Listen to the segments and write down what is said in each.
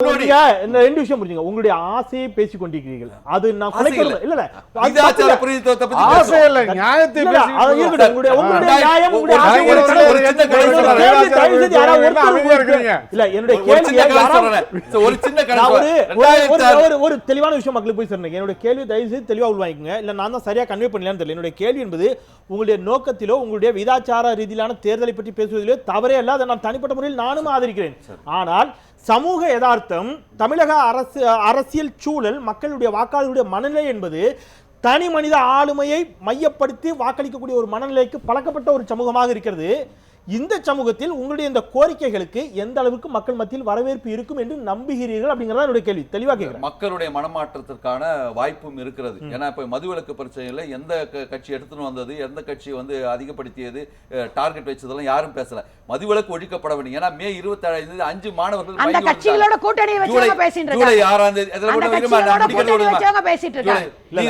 ரெண்டு விஷயம் புரிஞ்சுங்க. உங்களுடைய ஆசையை பேசிக் கொண்டிருக்கிறீர்கள். அது நான் குறைக்கிறது இல்ல நியாயத்தை ஒரு தெளிவான விஷயம் மக்களுக்கு போய் சொல்றேன். என்னுடைய கேள்வி தயவு செய்து தெளிவா உள்வாங்கிக்கங்க. இல்ல நான் தான் சரியா கன்வே பண்ணலான்னு தெரியல. என்னுடைய கேள்வி என்பது உங்களுடைய நோக்கத்திலோ உங்களுடைய விதாச்சார ரீதியிலான தேர்தலை பற்றி பேசுவதிலோ தவறே அல்ல. அதை நான் தனிப்பட்ட முறையில் நானும் ஆதரிக்கிறேன். ஆனால் சமூக யதார்த்தம், தமிழக அரசியல் சூழல், மக்களுடைய வாக்காளர்களுடைய மனநிலை என்பது தனி மனித ஆளுமையை மையப்படுத்தி வாக்களிக்கக்கூடிய ஒரு மனநிலைக்கு பழக்கப்பட்ட ஒரு சமூகமாக இருக்கிறது. இந்த சமூகத்தில் உங்களுடைய இந்த கோரிக்கைகளுக்கு எந்த அளவுக்கு மக்கள் மத்தியில் வரவேற்பு இருக்கும் என்று நம்புகிறீர்கள் அப்படிங்கறத என்னுடைய கேள்வி. தெளிவா கேட்கிறேன். மக்களுடைய மனமாற்றத்திற்கான வாய்ப்பும் இருக்கிறது. ஏன்னா இப்ப மதுவிலக்கு பிரச்சனையில எந்த கட்சி எடுத்துன்னு வந்தது, எந்த கட்சி அதிகப்படுத்தியது, டார்கெட் வச்சதெல்லாம் யாரும் பேசல. மதுவிலக்கு ஒழிக்கப்பட வேண்டும். ஏன்னா மே 27 5 மாணவர்கள் அந்த கட்சிகளோட கூட்டணி வச்சவங்க பேசிட்டு இருக்காங்க. ஜூலை 6ஆம் தேதி அதெல்லாம் கூட கூட்டணி வச்சவங்க பேசிட்டு இருக்காங்க.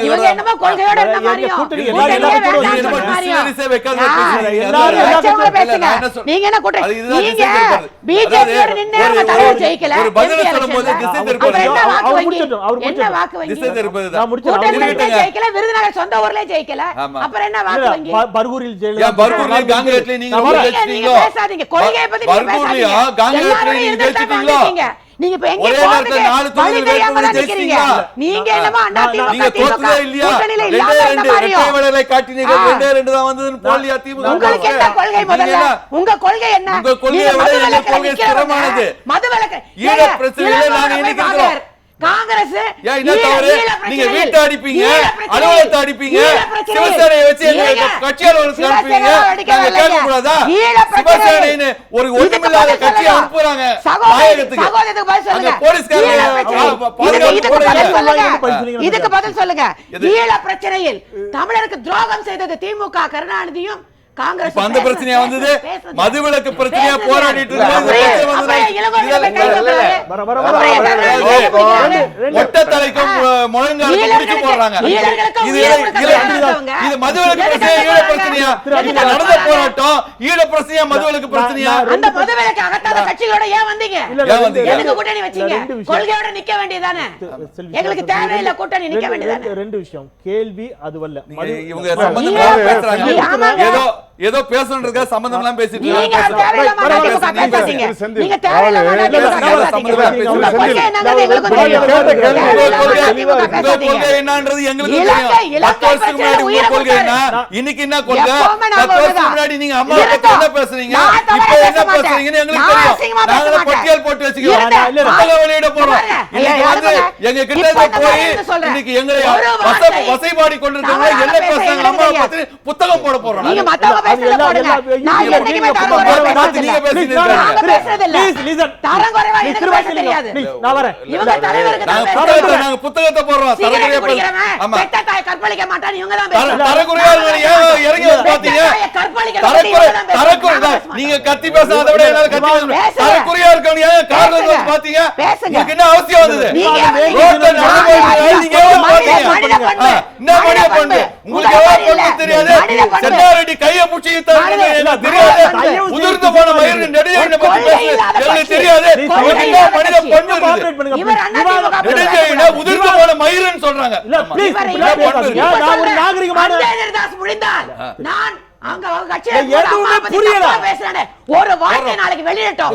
இவங்க என்னமோ கொள்கையோட இருந்த மாதிரியும் நீங்க என்ன கூட்டணி நீங்க பிஜேபியோட நின்னு அவங்க தலைவர் ஜெயிக்கல. ஒரு பதில் சொல்லும்போது திசை திருப்பது என்ன வாக்கு வங்கி திசை திருப்பது தான் கூட்டணி ஜெயிக்கல. விருதுநகர் சொந்த ஊர்லயே ஜெயிக்கல. அப்புறம் என்ன வாக்கு வங்கி? பர்கூரில் ஜெயிக்கல. பர்கூர்ல காங்கிரஸ்ல நீங்க பேசாதீங்க. கொள்கையை பத்தி பர்கூர்ல காங்கிரஸ்ல நீங்க ஜெயிச்சிட்டீங்களா? நீங்க இப்ப எங்க போறீங்க? நீங்க என்னமா அண்ணா திமுக நீங்க தோத்துதே இல்லையா? ரெண்டே காட்டினீங்க. ரெண்டே தான் வந்ததுன்னு போலியா திமுக? உங்களுக்கு என்ன கொள்கை? முதல்ல உங்க கொள்கை என்ன? உங்க கொள்கையை விட எங்க கொள்கை ஸ்திரமானது. மதுவிலக்கு ஈழ பிரச்சனையில நாங்க இன்னைக்கு காங்கிரஸ் நீங்க வீட்டை அடிப்பீங்க, அலுவலகத்தை அடிப்பீங்க, சிவசேனையை வச்சு எங்க கட்சியாளர்களுக்கு அனுப்புவீங்க. நாங்க கேட்க கூடாதா? சிவசேனைன்னு ஒரு ஒண்ணுமில்லாத கட்சியை அனுப்புறாங்க இதுக்கு பதில் சொல்லுங்க. ஈழ பிரச்சனையில் தமிழருக்கு துரோகம் செய்தது திமுக கருணாநிதியும் காங்கிரஸ். அந்த பிரச்சனையா வந்தது? மதுவிலக்கு பிரச்சனையா போராடிட்டு ஒட்டத்தலைக்கும் முழங்காலுக்கும் பிடிச்சு போடுறாங்க. இது மதுவிலக்கு பிரச்சனையா நடந்த போராட்டம் ஈழ பிரச்சனையா மதுவிலக்கு பிரச்சனையா? அந்த மதுவிலக்கு அகற்றாத கட்சிகளோட ஏன் வந்தீங்க? எதுக்கு கூட்டணி வச்சீங்க? கொள்கையோட நிக்க வேண்டியதானே? எங்களுக்கு தேவையில்லை கூட்டணி நிக்க வேண்டியதானே? ரெண்டு விஷயம். கேள்வி அதுவல்ல. இவங்க சம்பந்தமா பேசுறாங்க. ஏதோ பேசணுன்றதுக்காக சம்பந்தம் எல்லாம் பேசிட்டு என்னன்றது எங்களுக்கு தெரியும். 10 வருஷத்துக்கு முன்னாடி உங்க கொள்கை என்ன, இன்னைக்கு என்ன கொள்கை? 10 வருஷத்துக்கு முன்னாடி நீங்க அம்மா பத்தி என்ன பேசுறீங்க, இப்ப என்ன பேசுறீங்கன்னு எங்களுக்கு தெரியும். நாங்க பட்டியல் போட்டு வச்சுக்கிறோம், புத்தக வெளியிட போறோம். இன்னைக்கு எங்க கிட்ட போய் இன்னைக்கு எங்களை வசைபாடி கொண்டிருக்காங்க. என்ன பேசுறாங்க அம்மா பத்தி புத்தகம் போட போறோம். புத்தகத்தை போடுறோம். நீங்க கத்தி பேசாத விட தரக்குறையா இருக்க பாத்தீங்க. என்ன அவசியம் வந்தது? உங்களுக்கு தெரியாது. சென்னாரெட்டி கைய புடிச்சு தெரியாது. உதிர்ந்து போன மயிறு நெடுஞ்செழியனை பத்தி பேசுறது தெரியாது. மனித பண்பு நெடுஞ்செழியனை உதிர்ந்து போன மயிறுன்னு சொல்றாங்க. ஒரு வார்த்தை நாளைக்கு வெளியிட்டோம்.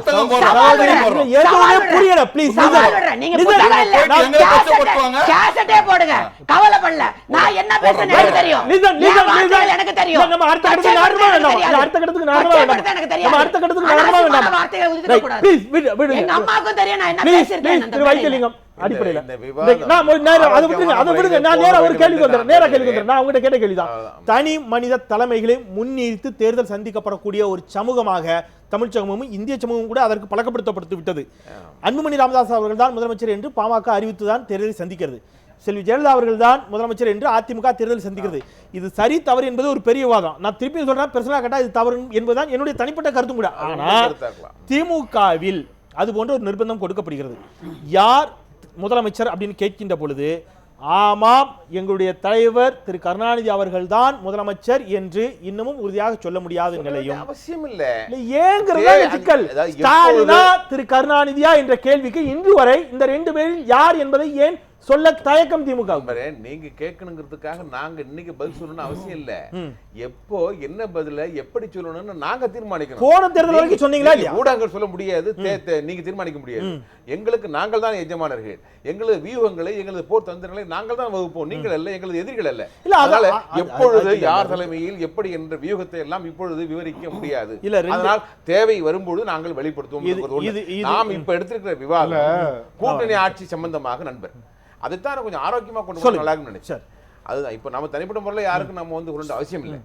போடுங்க, கவலை பண்ணல. நான் என்ன பேசுறேன்னு எனக்கு தெரியும். எனக்கு தெரியும். எங்க அம்மாவுக்கும் தெரியும் நான் என்ன பேசிருக்கேன். தனி மனித தலைமைகளை முன்னிறுத்தி தேர்தல் சந்திக்கப்படக்கூடிய ஒரு சமூகமாக தமிழ் சமூகமும் இந்திய சமூகமும் கூட அதற்கு பழக்கப்படுத்தப்பட்டு விட்டது. அன்புமணி ராமதாஸ் அவர்கள் தான் முதலமைச்சர் என்று பாமக அறிவித்துதான் தேர்தலை சந்திக்கிறது. செல்வி ஜெயலலிதா அவர்கள் தான் முதலமைச்சர் என்று அதிமுக தேர்தல் சந்திக்கிறது. இது சரி தவறு என்பது ஒரு பெரிய வாதம். நான் திருப்பி சொல்றேன், பெர்சனலா கேட்டா இது தவறு என்பதுதான் என்னுடைய தனிப்பட்ட கருத்தும் கூட. ஆனால் திமுகவில் அது போன்ற ஒரு நிர்பந்தம் கொடுக்கப்படுகிறது. யார் முதலமைச்சர் அப்படின்னு கேட்கின்ற பொழுது ஆமாம், எங்களுடைய தலைவர் திரு கருணாநிதி அவர்கள்தான் முதலமைச்சர் என்று இன்னமும் உறுதியாக சொல்ல முடியாத நிலையும் அவசியம் இல்ல. ஏங்கிறதா சிக்கல். ஸ்டாலினா திரு கருணாநிதியா என்ற கேள்விக்கு இன்று வரை இந்த 2 பேரில் யார் என்பதை ஏன் சொல்ல தயக்கம் திமுக? நீங்க கேட்கணுங்கிறதுக்காக நாங்க இன்னைக்கு பதில் சொல்லணும்னு அவசியம் இல்ல. எப்போ என்ன பதில எப்படி சொல்லணும்னு நாங்க தீர்மானிக்கணும். போன தேர்தல் வரைக்கும் சொன்னீங்களா இல்லையா? ஊடகங்கள் சொல்ல முடியாது, நீங்க தீர்மானிக்க முடியாது. எங்களுக்கு நாங்கள் தான் எஜமானர்கள். எங்களது வியூகங்களை, எங்களது போர் தந்திரங்களை நாங்கள் தான் வகுப்போம். நீங்கள் அல்ல, எங்களது எதிரிகள் அல்ல. அதனால எப்பொழுது யார் தலைமையில் எப்படி என்ற வியூகத்தை எல்லாம் இப்பொழுது விவரிக்க முடியாது. அதனால் தேவை வரும்போது நாங்கள் வெளிப்படுத்துவோம். நாம் இப்ப எடுத்திருக்கிற விவாதம் கூட்டணி ஆட்சி சம்பந்தமாக நண்பர், அதுதான் கொஞ்சம் ஆரோக்கியமா கொண்டு போக நல்லா நினைச்சேன். அதுதான் இப்ப நம்ம தனிப்பட்ட முறையில் யாருக்கும் நம்ம வந்து உருண்ட அவசியம் இல்லை.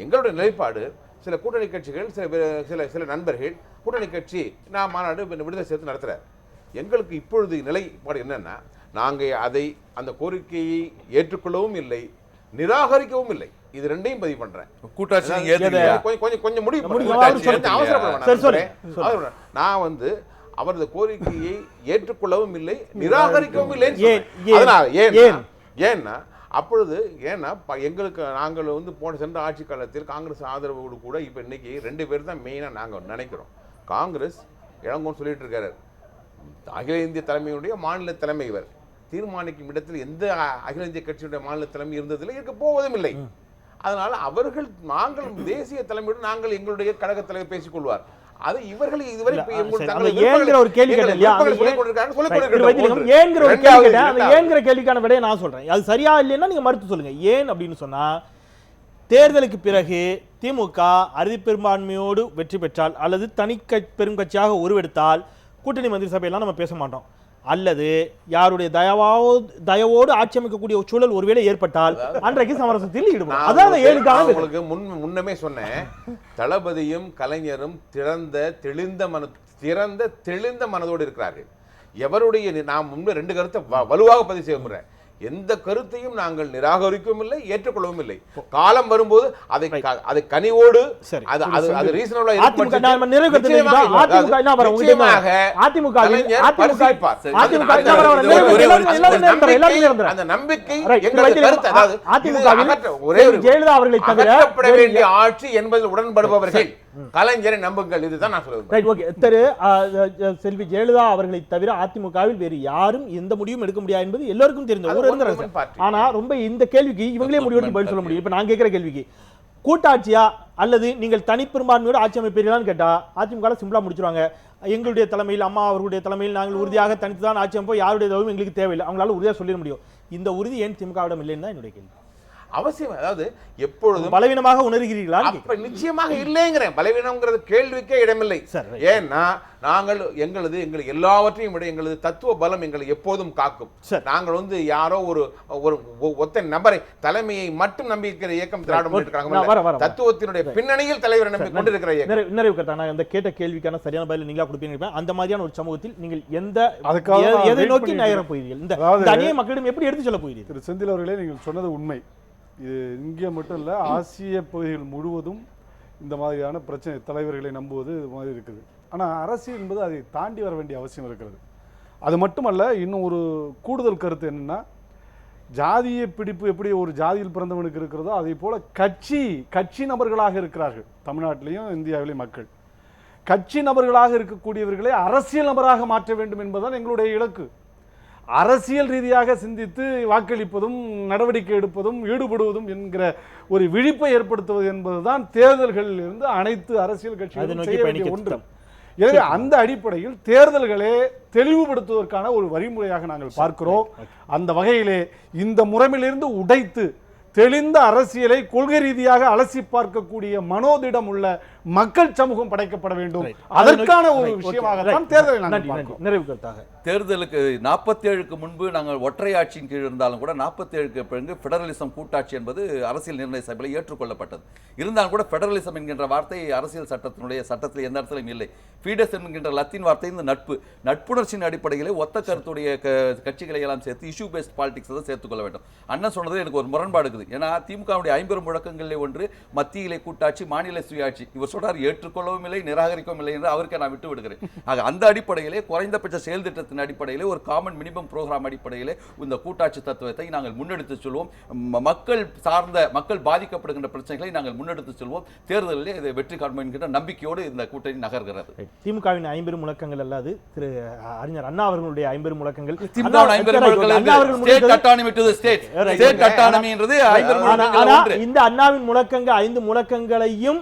எங்களுடைய நிலைப்பாடு, சில கூட்டணி கட்சிகள், சில நண்பர்கள் கூட்டணி கட்சி நான் மாநாடு விடுதலை சேர்த்து நடத்துறாரு. எங்களுக்கு இப்பொழுது நிலைப்பாடு என்னன்னா, நாங்க அந்த கோரிக்கையை ஏற்றுக்கொள்ளவும் இல்லை, நிராகரிக்கவும் இல்லை. இது ரெண்டையும் பதிவு பண்றேன். கூட்டாட்சி கொஞ்சம் முடிவு நான் வந்து அவரது கோரிக்கையை ஏற்றுக்கொள்ளவும் இல்லை, நிராகரிக்கவும் இல்லை. ஏன்னா அப்பொழுது எங்களுக்கு நாங்கள் வந்து சென்ற ஆட்சி காலத்தில் காங்கிரஸ் ஆதரவோடு கூட இப்ப இன்னைக்கு 2 பேர் தான் மெயினா நாங்க நினைக்கிறோம். காங்கிரஸ் இளங்கோன்னு சொல்லிட்டு இருக்காரு, அகில இந்திய தலைமையுடைய மாநில தலைமை இவர் தீர்மானிக்கும் இடத்தில் எந்த அகில இந்திய கட்சியுடைய மாநில தலைமை இருந்ததில்லை, இருக்க போவதும் இல்லை. அதனால நாங்கள் தேசிய தலைமையுடன் நாங்கள் எங்களுடைய கழக தலைவர் பேசிக் கொள்வார். அது இவர்கள் இதுவரை ஒரு கேள்வி கேள்விக்கான விடையை நான் சொல்றேன். அது சரியா இல்லைன்னா நீங்க மறுத்து சொல்லுங்க. ஏன் அப்படின்னு சொன்னா, தேர்தலுக்கு பிறகு திமுக அறுதி பெரும்பான்மையோடு வெற்றி பெற்றால் அல்லது தனி பெரும் கட்சியாக உருவெடுத்தால் கூட்டணி மந்திரி சபையெல்லாம் நம்ம பேச மாட்டோம். அல்லது யாருடைய தயவோடு ஆட்சி அமைக்கக்கூடிய சூழல் ஒருவேளை ஏற்பட்டால் அன்றைக்கு சமரசத்தில் ஈடுபடும். அதான் 7 காலம். உங்களுக்கு முன்னமே சொன்னேன், தளபதியும் கலைஞரும் தெளிந்த மனதோடு இருக்கிறார்கள். எவருடைய நான் முன்பு 2 கருத்தை வலுவாக பதிவு செய்ய முறை, எந்த கருத்தையும் நாங்கள் நிராகரிக்கவும் இல்லை, ஏற்றுக்கொள்ளவும் இல்லை. காலம் வரும்போது அதை கனிவோடு அந்த நம்பிக்கை ஜெயலலிதா அவர்களை தவிர வேண்டிய ஆட்சி என்பதில் உடன்படுபவர்கள் கலைஞரை நம்புங்கள். இதுதான் நான் சொல்லுவேன். செல்வி ஜெயலலிதா அவர்களை தவிர அதிமுகவில் வேறு யாரும் எந்த முடிவும் எடுக்க முடியாது என்பது எல்லோருக்கும் தெரிஞ்ச. ஆனா ரொம்ப இந்த கேள்விக்கு இவங்களே முடிவெடுத்து பதில் சொல்ல முடியும். இப்ப நான் கேட்கிற கேள்விக்கு கூட்டாட்சியா அல்லது நீங்கள் தனிப்பெரும்பான்மையோடு ஆட்சி அமைப்பீர்களான்னு கேட்டா அதிமுக சிம்பிளா முடிச்சிருவாங்க. எங்களுடைய தலைமையில், அம்மா அவர்களுடைய தலைமையில் நாங்கள் உறுதியாக தனித்து தான் ஆட்சி அமைப்போம், யாருடைய தயவும் எங்களுக்கு தேவையில்லை, அவங்களால உறுதியாக சொல்லிட முடியும். இந்த உறுதி ஏன் திமுகவிடம் இல்லைன்னு தான் என்னுடைய கேள்வி. அவசியம். அதாவது எப்பொழுதும் பலவீனமாக உணர்கிறீர்களா? அப்ப நிச்சயமாக இல்லைங்கிறேன். பலவீனம்ங்கிறது கேள்விக்கே இடமில்லை. ஏன்னா நாங்கள் எங்களது எல்லாவற்றையும் விட எங்களது தத்துவ பலம் எங்களை எப்போதும் காக்கும். நாங்கள் வந்து யாரோ ஒரு ஒத்த நபரை, தலைமையை மட்டும் நம்பியிருக்கிற இயக்கம் திராவிட முன்னேற்ற கழகம் தத்துவத்தினுடைய பின்னணியில் தலைவரை நம்பி கொண்டிருக்கிற இயக்கம். நிறைவு கரெக்டா நான் இந்த கேட்ட கேள்விக்கான சரியான பதில் நீங்களா கொடுப்பீங்க. அந்த மாதிரியான ஒரு சமூகத்தில் நீங்கள் எதை நோக்கி நகர போகிறீர்கள்? இந்த அணியை மக்களிடம் எப்படி எடுத்து சொல்ல போகிறீர்கள்? திரு செந்தில் அவர்களே, நீங்கள் சொன்னது உண்மை. இது இங்கே மட்டும் இல்லை, ஆசிய பகுதிகள் முழுவதும் இந்த மாதிரியான பிரச்சனை, தலைவர்களை நம்புவது இது மாதிரி இருக்குது. ஆனால் அரசியல் என்பது அதை தாண்டி வர வேண்டிய அவசியம் இருக்கிறது. அது மட்டுமல்ல, இன்னும் ஒரு கூடுதல் கருத்து என்னென்னா, ஜாதிய பிடிப்பு எப்படி ஒரு ஜாதியில் பிறந்தவனுக்கு இருக்கிறதோ அதே போல் கட்சி நபர்களாக இருக்கிறார்கள் தமிழ்நாட்டிலையும் இந்தியாவிலேயும். மக்கள் கட்சி நபர்களாக இருக்கக்கூடியவர்களை அரசியல் நபராக மாற்ற வேண்டும் என்பதுதான் எங்களுடைய இலக்கு. அரசியல் ரீதியாக சிந்தித்து வாக்களிப்பதும் நடவடிக்கை எடுப்பதும் ஈடுபடுவதும் என்கிற ஒரு விழிப்பை ஏற்படுத்துவது என்பதுதான் தேர்தல்களில் இருந்து அனைத்து அரசியல் கட்சிகளும் செய்ய வேண்டிய ஒன்று. எனவே அந்த அடிப்படையில் தேர்தல்களே தெளிவுபடுத்துவதற்கான ஒரு வழிமுறையாக நாங்கள் பார்க்கிறோம். அந்த வகையிலே இந்த முறையிலிருந்து உடைத்து தெளிந்த அரசியலை கொள்கை ரீதியாக அலசி பார்க்கக்கூடிய மனோதிடம் உள்ள மக்கள் சமூகம் படைக்கப்பட வேண்டும். அதற்கான ஒரு விஷயமாக தான் தேர்தலை நிறைவு கருத்தாக. தேர்தலுக்கு 47க்கு முன்பு நாங்கள் ஒற்றை ஆட்சியின் கீழ் இருந்தாலும் கூட 47க்கு பிறகு ஃபெடரலிசம் கூட்டாட்சி என்பது அரசியல் நிர்ணய சபையில் ஏற்றுக்கொள்ளப்பட்டது. இருந்தாலும் கூட ஃபெடரலிசம் என்கின்ற வார்த்தை அரசியல் சட்டத்தில் எந்த இடத்திலும் இல்லை. ஃபீடஸ் என்கின்ற லத்தீன் வார்த்தை இந்த நட்புணர்ச்சியின் அடிப்படையிலே ஒத்த கருத்துடைய கட்சிகளை எல்லாம் சேர்த்து இஷ்யூ பேஸ்ட் பாலிடிக்ஸ் தான் சேர்த்துக்கொள்ள வேண்டும். அண்ணன் சொன்னது எனக்கு ஒரு முரண்பாடு இருக்குது. ஏன்னா திமுகவுடைய 50 முழக்கங்களிலே ஒன்று மத்தியிலே கூட்டாட்சி, மாநில சுயாட்சி. இவர் சொல்றார், ஏற்றுக்கொள்ளவும் இல்லை நிராகரிக்கவும் இல்லை என்று அவருக்கு நான் விட்டு விடுகிறேன். ஆக அந்த அடிப்படையிலே குறைந்தபட்ச செயல் திட்டத்தின் அடிப்படையிலே ஒரு காமன் மினிமம் ப்ரோக்ராம் அடிப்படையிலே இந்த கூட்டாட்சி தத்துவத்தை நாங்கள் முன்னெடுத்து சொல்வோம். மக்கள் சார்ந்த மக்கள் பாதிக்கப்படுகின்ற பிரச்சனைகளை நாங்கள் முன்னெடுத்து செல்வோம். தேர்தலிலே இதை வெற்றி காண்போம் என்கிற நம்பிக்கையோடு இந்த கூட்டணி நகர்கிறது. திமுகவின் 50 முழக்கங்கள் அல்லாது திரு அறிஞர் அண்ணா அவர்களுடைய 50 முழக்கங்கள் இந்த அண்ணாவின் முழக்கங்கள் 5 முழக்கங்களையும்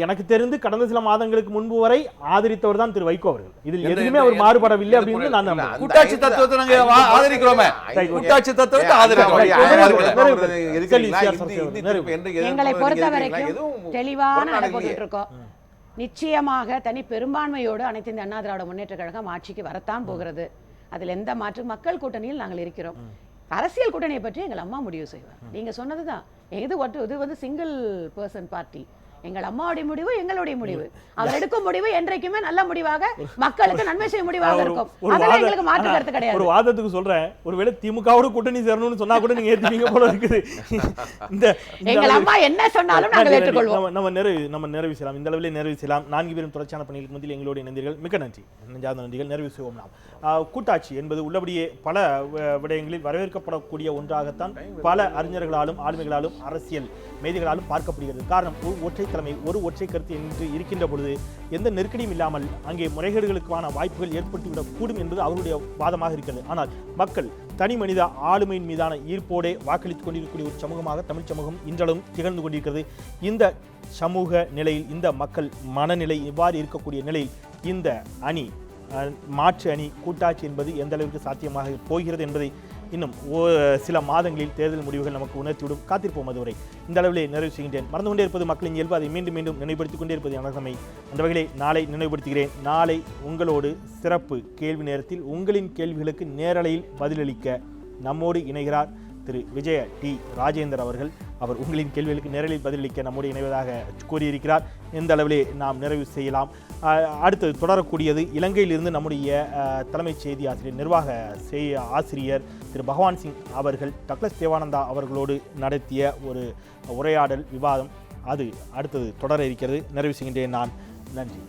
எனக்கு தெரிந்து கடந்த சில மாதங்களுக்கு முன்பு வரை ஆதரித்தவர் தான் திரு வைகோ அவர்கள். இதில் எதுவுமே அவர் மாறுபடவில்லை அப்படின்னு நான் நம்புறேன். கூட்டாட்சி தத்துவத்தை நாங்க ஆதரிக்கிறோமே, கூட்டாட்சி தத்துவத்தை ஆதரிக்கிறோம். எங்களை பொறுத்த வரைக்கும் தெளிவான நடந்துட்டு இருக்கோம். நிச்சயமாக தனி பெரும்பான்மையோடு அனைத்து இந்த அண்ணா திராவிட முன்னேற்ற கழகம் ஆட்சிக்கு வரத்தான் போகிறது. அதில் எந்த மாற்று மக்கள் கூட்டணியில் நாங்கள் இருக்கிறோம். அரசியல் கூட்டணியை பற்றி எங்கள் அம்மா முடிவு செய்வார். நீங்க சொன்னதுதான் இது வந்து சிங்கிள் பர்சன் பார்ட்டி. எங்கள் அம்மாவுடைய முடிவு எங்களுடைய முடிவு. அவர் எடுக்கும் முடிவு என்றைக்குமே நல்ல முடிவாக மக்களுக்கு நன்மை செய்யும் முடிவாக இருக்கும். அதனால எங்களுக்கு மாற்று கருத்து கிடையாது. ஒரு வாதத்துக்கு சொல்றேன், ஒருவேளை திமுகவோட கூட்டணி சேரணும்னு சொன்னா கூட நீங்க ஏத்துப்பீங்க போல இருக்குது. இந்த எங்கள் அம்மா என்ன சொன்னாலும் நாங்கள் ஏற்றுக்கொள்வோம். நம்ம நிறைவு செய்யலாம். இந்த அளவிலே நிறைவு செய்யலாம். 4 பேரும் தொடர்ச்சியான பணிகளுக்கு மத்தியில் எங்களுடைய நன்றிகள், மிக்க நன்றி. நெஞ்சார்ந்த நன்றிகள். நிறைவு செய்வோம். நாம் கூட்டாட்சி என்பது உள்ளபடியே பல விடயங்களில் வரவேற்கப்படக்கூடிய ஒன்றாகத்தான் பல அறிஞர்களாலும் ஆளுமைகளாலும் அரசியல் மேதைகளாலும் பார்க்கப்படுகிறது. காரணம், ஒற்றை தலைமை, ஒரு ஒற்றை கருத்து என்று இருக்கின்ற பொழுது எந்த நெருக்கடியும் இல்லாமல் அங்கே முறைகேடுகளுக்கான வாய்ப்புகள் ஏற்பட்டுவிடக் கூடும் என்பது அவருடைய வாதமாக இருக்கிறது. ஆனால் மக்கள் தனி மனித ஆளுமையின் மீதான ஈர்ப்போடே வாக்களித்துக் கொண்டிருக்கக்கூடிய ஒரு சமூகமாக தமிழ் சமூகம் இன்றளவும் திகழ்ந்து கொண்டிருக்கிறது. இந்த சமூக நிலையில், இந்த மக்கள் மனநிலை இவ்வாறு இருக்கக்கூடிய நிலையில் இந்த அணி, மாற்று அணி கூட்டாட்சி என்பது எந்த அளவிற்கு சாத்தியமாக போகிறது என்பதை இன்னும் சில மாதங்களில் தேர்தல் முடிவுகள் நமக்கு உணர்த்திவிடும். காத்திருப்போம் அதுவரை. இந்த அளவிலே நிறைவு செய்கின்றேன். மறந்து கொண்டே இருப்பது மக்களின் இயல்பு. அதை மீண்டும் மீண்டும் நினைவுபடுத்திக் கொண்டே இருப்பது எனதமை. அந்த வகையிலே நாளை நினைவுபடுத்துகிறேன். நாளை உங்களோடு சிறப்பு கேள்வி நேரத்தில் உங்களின் கேள்விகளுக்கு நேரலையில் பதிலளிக்க நம்மோடு இணைகிறார் திரு விஜய டி ராஜேந்தர் அவர்கள். அவர் உங்களின் கேள்விகளுக்கு நேரலில் பதிலளிக்க நம்மோடு இணைவதாக கூறியிருக்கிறார். இந்த அளவிலே நாம் நிறைவு செய்யலாம். அடுத்து தொடரக்கூடியது இலங்கையிலிருந்து நம்முடைய தலைமைச் செய்தி ஆசிரியர், நிர்வாக ஆசிரியர் திரு பகவான் சிங் அவர்கள் டக்ளஸ் தேவானந்தா அவர்களோடு நடத்திய ஒரு உரையாடல் விவாதம். அது அடுத்தது தொடர இருக்கிறது. நிறைவு செய்கின்றேன் நான். நன்றி.